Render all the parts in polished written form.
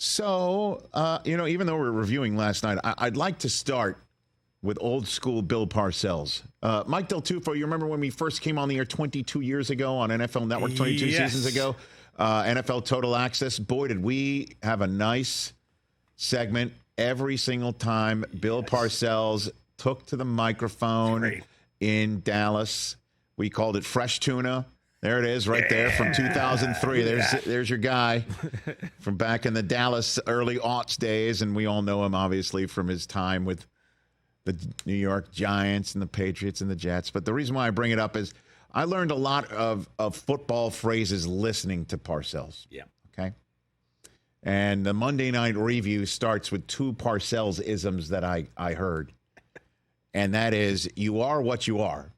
So, even though we're reviewing last night, I'd like to start with old school Bill Parcells. Mike Del Tufo, you remember when we first came on the air 22 years ago on NFL Network, 22 seasons ago? NFL Total Access. Boy, did we have a nice segment every single time Bill Parcells took to the microphone in Dallas. We called it Fresh Tuna. There it is right there from 2003. There's your guy from back in the Dallas early aughts days, and we all know him, obviously, from his time with the New York Giants and the Patriots and the Jets. But the reason why I bring it up is I learned a lot of football phrases listening to Parcells. Yeah. Okay? And the Monday Night Review starts with two Parcells isms that I heard. And that is, you are what you are.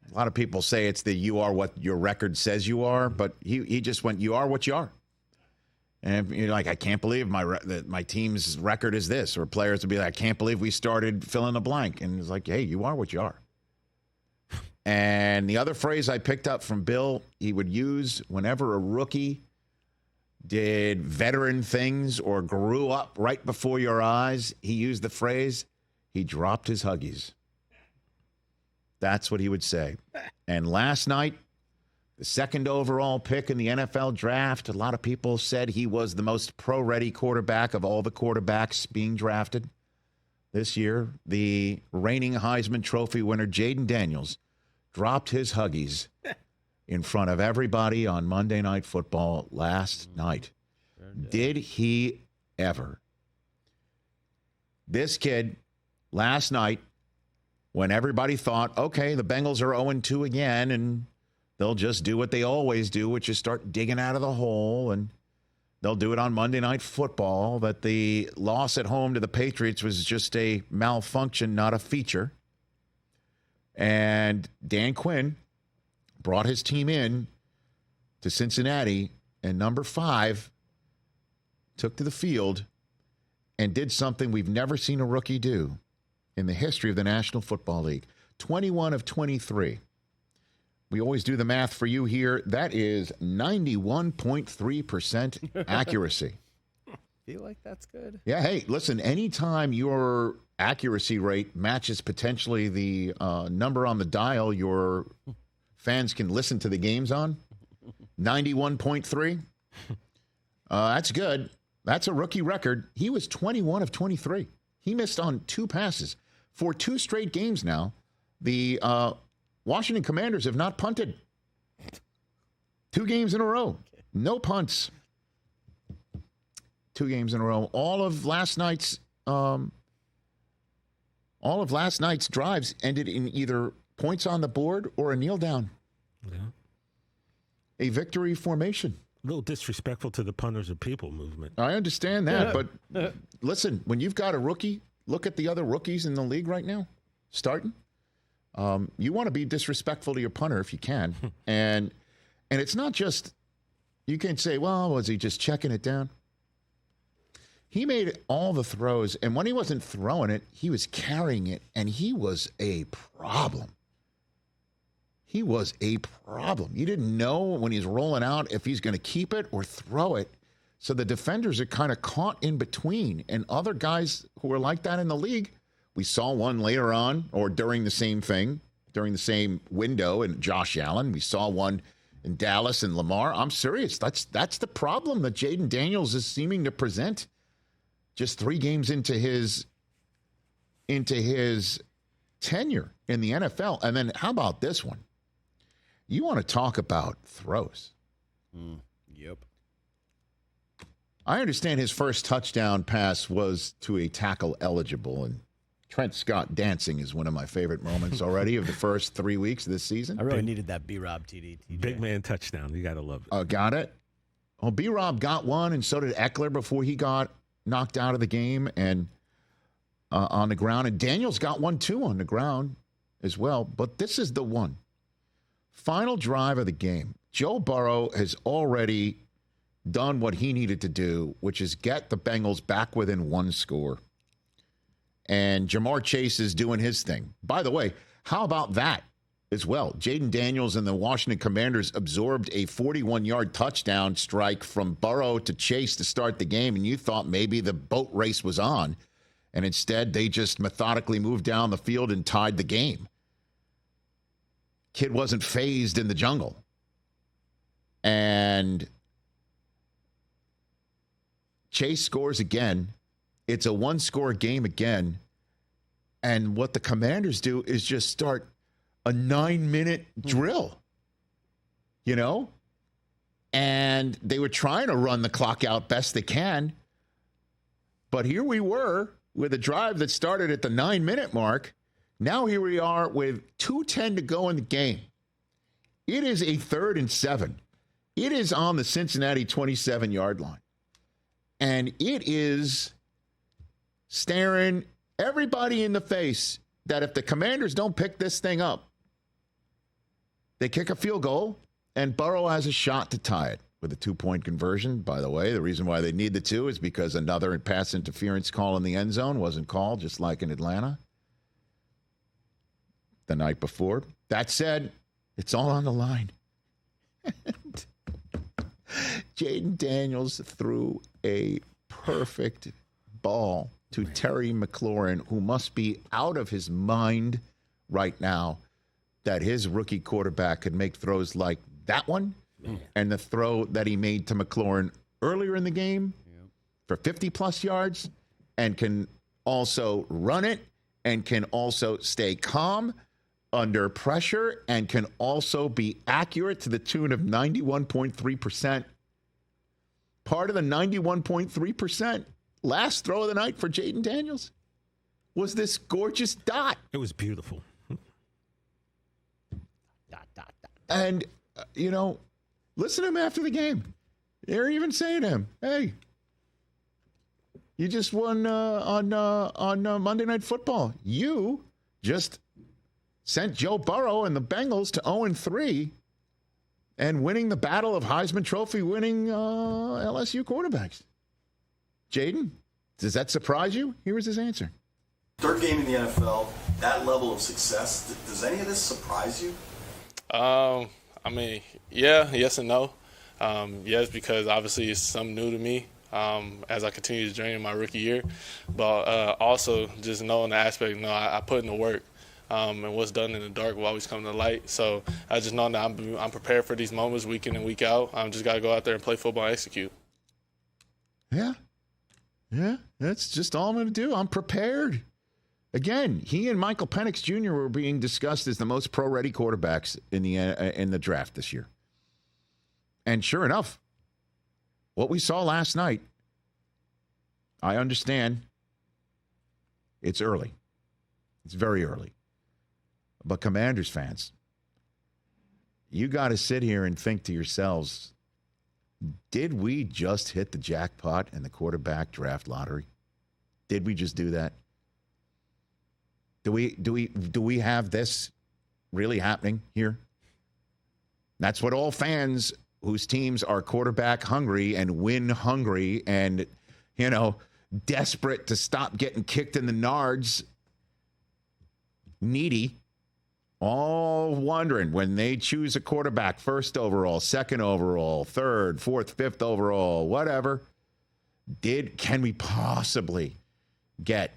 A lot of people say it's the you are what your record says you are, but he just went, you are what you are. And you're like, I can't believe my team's record is this. Or players would be like, I can't believe we started fill in the blank. And it's like, hey, you are what you are. And the other phrase I picked up from Bill, he would use whenever a rookie did veteran things or grew up right before your eyes, he used the phrase, he dropped his Huggies. That's what he would say. And last night, the second overall pick in the NFL draft, a lot of people said he was the most pro-ready quarterback of all the quarterbacks being drafted this year. The reigning Heisman Trophy winner, Jayden Daniels, dropped his Huggies in front of everybody on Monday Night Football last night. Did he ever? This kid, last night, when everybody thought, okay, the Bengals are 0-2 again, and they'll just do what they always do, which is start digging out of the hole, and they'll do it on Monday Night Football, that the loss at home to the Patriots was just a malfunction, not a feature. And Dan Quinn brought his team in to Cincinnati, and number 5 took to the field and did something we've never seen a rookie do in the history of the National Football League. 21 of 23. We always do the math for you here. That is 91.3% accuracy. Feel like that's good. Yeah, hey, listen, anytime your accuracy rate matches potentially the number on the dial your fans can listen to the games on, 91.3, that's good. That's a rookie record. He was 21 of 23. He missed on 2 passes. For 2 straight games now, the Washington Commanders have not punted. 2 games in a row. No punts. 2 games in a row. All of last night's drives ended in either points on the board or a kneel down. Yeah. A victory formation. A little disrespectful to the punters of people movement. I understand that, but listen, when you've got a rookie, look at the other rookies in the league right now, starting. You want to be disrespectful to your punter if you can. And it's not just, you can't say, well, was he just checking it down? He made all the throws, and when he wasn't throwing it, he was carrying it, and he was a problem. He was a problem. You didn't know when he's rolling out if he's going to keep it or throw it. So the defenders are kind of caught in between. And other guys who are like that in the league, we saw one later on or during the same thing, during the same window in Josh Allen. We saw one in Dallas and Lamar. I'm serious. That's the problem that Jayden Daniels is seeming to present just 3 games into his tenure in the NFL. And then how about this one? You want to talk about throws. Yep. I understand his first touchdown pass was to a tackle eligible, and Trent Scott dancing is one of my favorite moments already of the first 3 weeks of this season. I really needed that B-Rob TD. Big man touchdown. You got to love it. Got it? Well, B-Rob got one, and so did Eckler before he got knocked out of the game and on the ground. And Daniels got one, too, on the ground as well. But this is the one. Final drive of the game. Joe Burrow has already done what he needed to do, which is get the Bengals back within 1 score. And Jamar Chase is doing his thing. By the way, how about that? as well. Jayden Daniels and the Washington Commanders absorbed a 41-yard touchdown strike from Burrow to Chase to start the game, and you thought maybe the boat race was on. And instead, they just methodically moved down the field and tied the game. Kid wasn't phased in the jungle. And Chase scores again. It's a one-score game again. And what the Commanders do is just start a 9-minute drill, you know? And they were trying to run the clock out best they can. But here we were with a drive that started at the 9-minute mark. Now here we are with 2:10 to go in the game. It is a 3rd and 7. It is on the Cincinnati 27-yard line. And it is staring everybody in the face that if the Commanders don't pick this thing up, they kick a field goal, and Burrow has a shot to tie it with a 2-point conversion. By the way, the reason why they need the 2 is because another pass interference call in the end zone wasn't called, just like in Atlanta the night before. That said, it's all on the line. Jayden Daniels threw a perfect ball to Terry McLaurin, who must be out of his mind right now that his rookie quarterback could make throws like that one and the throw that he made to McLaurin earlier in the game for 50-plus yards, and can also run it and can also stay calm under pressure and can also be accurate to the tune of 91.3%. Part of the 91.3% last throw of the night for Jayden Daniels was this gorgeous dot. It was beautiful. And, listen to him after the game. They're even saying to him, hey, you just won on Monday Night Football. You just sent Joe Burrow and the Bengals to 0-3 and winning the battle of Heisman Trophy winning LSU quarterbacks. Jayden, does that surprise you? Here is his answer. Third game in the NFL, that level of success, does any of this surprise you? Yes and no. Yes, because obviously it's something new to me as I continue to journey in my rookie year. But also just knowing the aspect, I put in the work. And what's done in the dark will always come to light. So I just know that I'm prepared for these moments week in and week out. I'm just got to go out there and play football and execute. Yeah, that's just all I'm going to do. I'm prepared. Again, he and Michael Penix Jr. were being discussed as the most pro-ready quarterbacks in the draft this year. And sure enough, what we saw last night, I understand it's early. It's very early. But Commanders fans, you got to sit here and think to yourselves, did we just hit the jackpot in the quarterback draft lottery? Did we just do that? Do we have this really happening here? That's what all fans whose teams are quarterback hungry and win hungry and, desperate to stop getting kicked in the nards, needy, all wondering when they choose a quarterback, 1st overall, 2nd overall, 3rd, 4th, 5th overall, whatever. Can we possibly get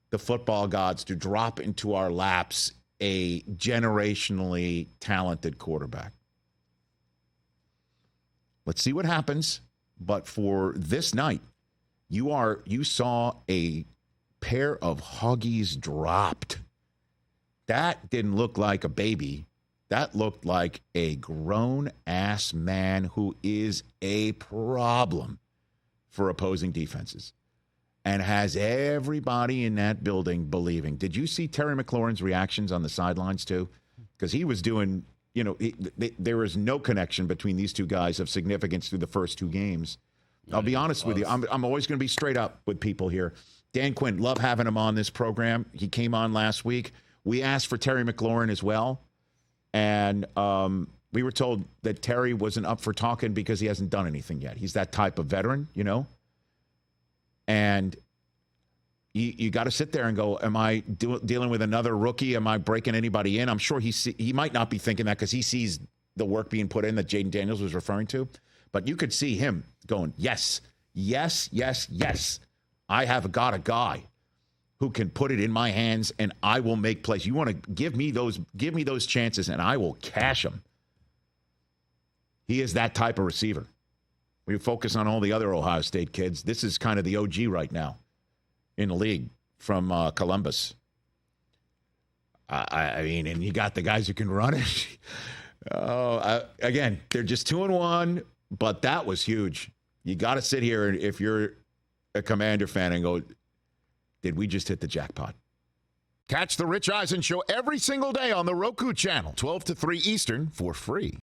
the football gods to drop into our laps a generationally talented quarterback? Let's see what happens. But for this night, you saw a pair of huggies dropped. That didn't look like a baby. That looked like a grown-ass man who is a problem for opposing defenses and has everybody in that building believing. Did you see Terry McLaurin's reactions on the sidelines too? Because he was doing, there was no connection between these two guys of significance through the first 2 games. I'll be honest with you. I'm always going to be straight up with people here. Dan Quinn, love having him on this program. He came on last week. We asked for Terry McLaurin as well, and we were told that Terry wasn't up for talking because he hasn't done anything yet. He's that type of veteran, And you got to sit there and go, am I dealing with another rookie? Am I breaking anybody in? I'm sure he might not be thinking that because he sees the work being put in that Jayden Daniels was referring to. But you could see him going, yes, yes, yes, yes. I have got a guy who can put it in my hands, and I will make plays. You want to give me those chances, and I will cash them. He is that type of receiver. We focus on all the other Ohio State kids. This is kind of the OG right now in the league from Columbus. I mean, and you got the guys who can run it. Again, they're just 2-1, but that was huge. You got to sit here, and if you're a Commander fan, and go, did we just hit the jackpot? Catch the Rich Eisen Show every single day on the Roku Channel, 12 to 3 Eastern, for free.